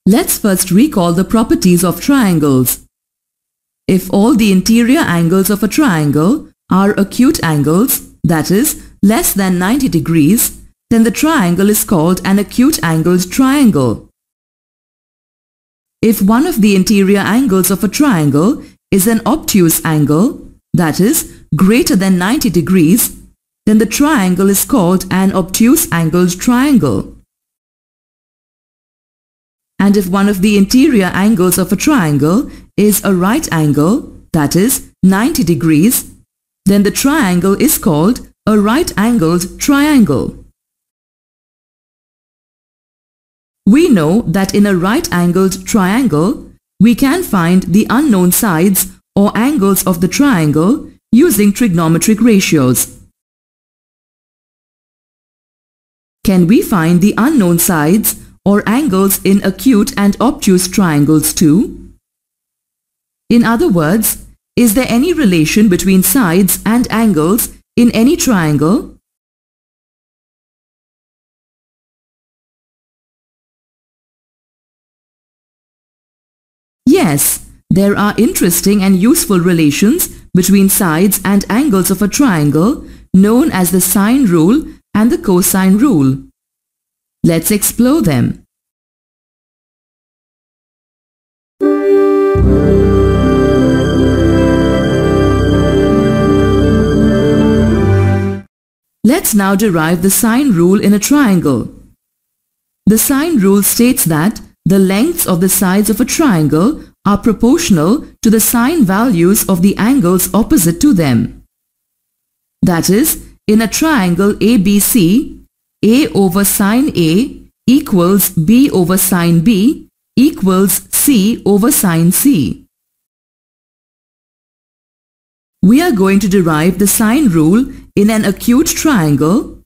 Let's first recall the properties of triangles. If all the interior angles of a triangle are acute angles, that is, less than 90 degrees, then the triangle is called an acute angled triangle. If one of the interior angles of a triangle is an obtuse angle, that is, greater than 90 degrees, then the triangle is called an obtuse angled triangle. And if one of the interior angles of a triangle is a right angle, that is, 90 degrees, then the triangle is called a right-angled triangle. We know that in a right-angled triangle, we can find the unknown sides or angles of the triangle using trigonometric ratios. Can we find the unknown sides or angles in acute and obtuse triangles too? In other words, is there any relation between sides and angles in any triangle? Yes, there are interesting and useful relations between sides and angles of a triangle known as the sine rule and the cosine rule. Let's explore them. Let's now derive the sine rule in a triangle. The sine rule states that the lengths of the sides of a triangle are proportional to the sine values of the angles opposite to them. That is, in a triangle ABC, A over sine A equals B over sine B equals C over sine C. We are going to derive the sine rule in an acute triangle,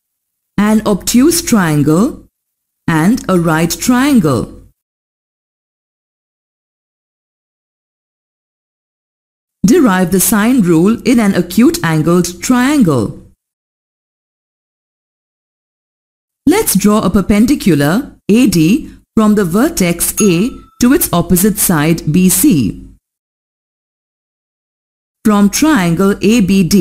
an obtuse triangle, and a right triangle. Derive the sine rule in an acute angled triangle. Let's draw a perpendicular AD from the vertex A to its opposite side BC. From triangle ABD,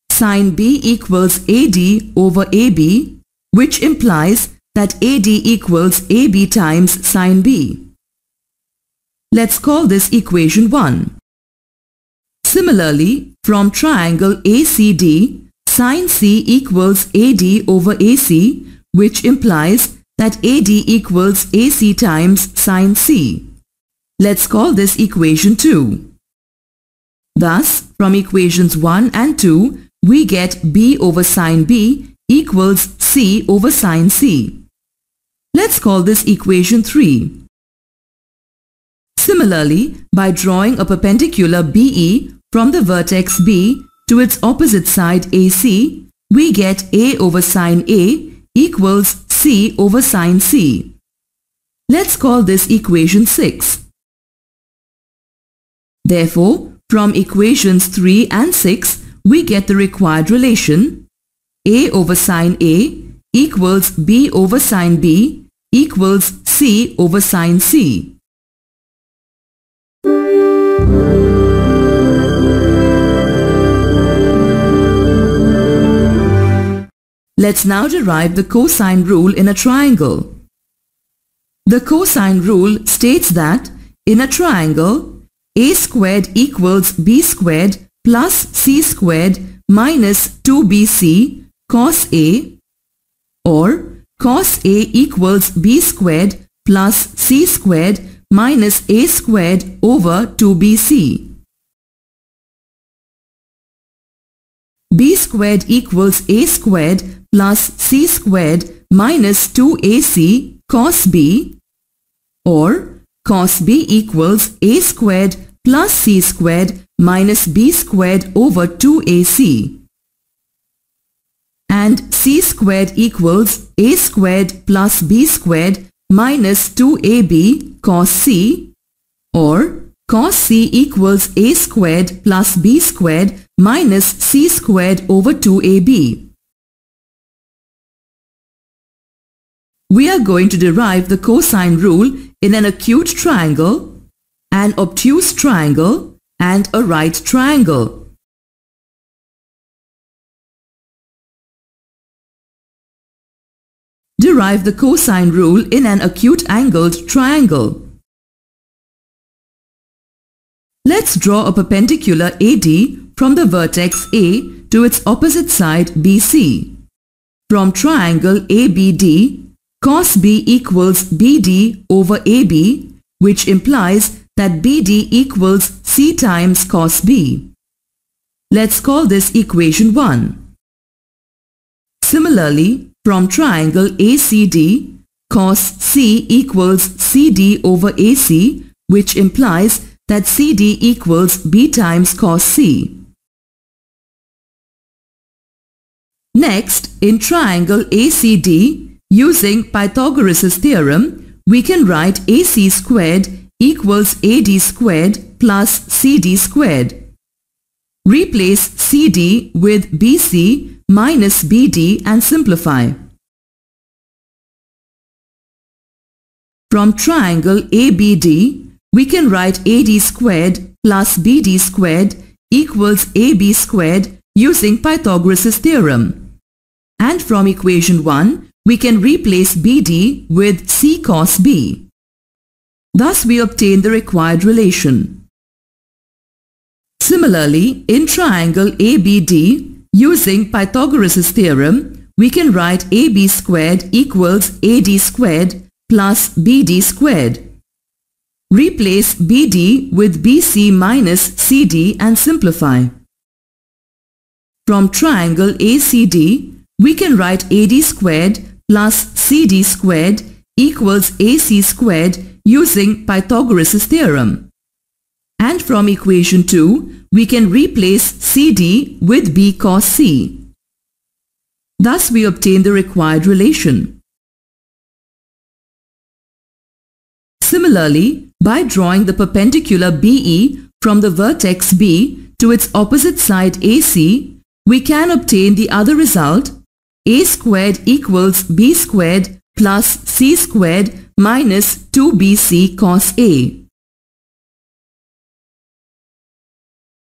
sine B equals AD over AB, which implies that AD equals AB times sine B. Let's call this equation 1. Similarly, from triangle ACD, sine C equals AD over AC, which implies that AD equals AC times sine C. Let's call this equation 2. Thus, from equations 1 and 2, we get B over sine B equals C over sine C. Let's call this equation 3. Similarly, by drawing a perpendicular BE from the vertex B to its opposite side AC, we get A over sine A equals C over sine C. Let's call this equation 6. Therefore, from equations 3 and 6, we get the required relation A over sine A equals B over sine B equals C over sine C. Let's now derive the cosine rule in a triangle. The cosine rule states that in a triangle, A squared equals B squared plus C squared minus 2BC cos A, or cos A equals B squared plus C squared minus A squared over 2BC. B squared equals A squared plus C squared minus 2AC cos B, or cos B equals A squared plus C squared minus B squared over 2AC. And C squared equals A squared plus B squared minus 2AB cos C, or cos C equals A squared plus B squared minus C squared over 2AB. We are going to derive the cosine rule in an acute triangle, an obtuse triangle, and a right triangle. Derive the cosine rule in an acute angled triangle. Let's draw a perpendicular AD from the vertex A to its opposite side BC. From triangle ABD, cos B equals BD over AB, which implies that BD equals C times cos B. Let's call this equation 1. Similarly, from triangle ACD, cos C equals CD over AC, which implies that CD equals B times cos C. Next, in triangle ACD, using Pythagoras' theorem, we can write AC squared equals AD squared plus CD squared. Replace CD with BC minus BD and simplify. From triangle ABD, we can write AD squared plus BD squared equals AB squared using Pythagoras' theorem. And from equation 1, we can replace BD with C cos B. Thus we obtain the required relation. Similarly, in triangle ABD, using Pythagoras' theorem, we can write AB squared equals AD squared plus BD squared. Replace BD with BC minus CD and simplify. From triangle ACD, we can write AD squared plus CD squared equals AC squared using Pythagoras' theorem. And from equation 2, we can replace CD with B cos C. Thus we obtain the required relation. Similarly, by drawing the perpendicular BE from the vertex B to its opposite side AC, we can obtain the other result: A squared equals B squared plus C squared minus 2BC cos A.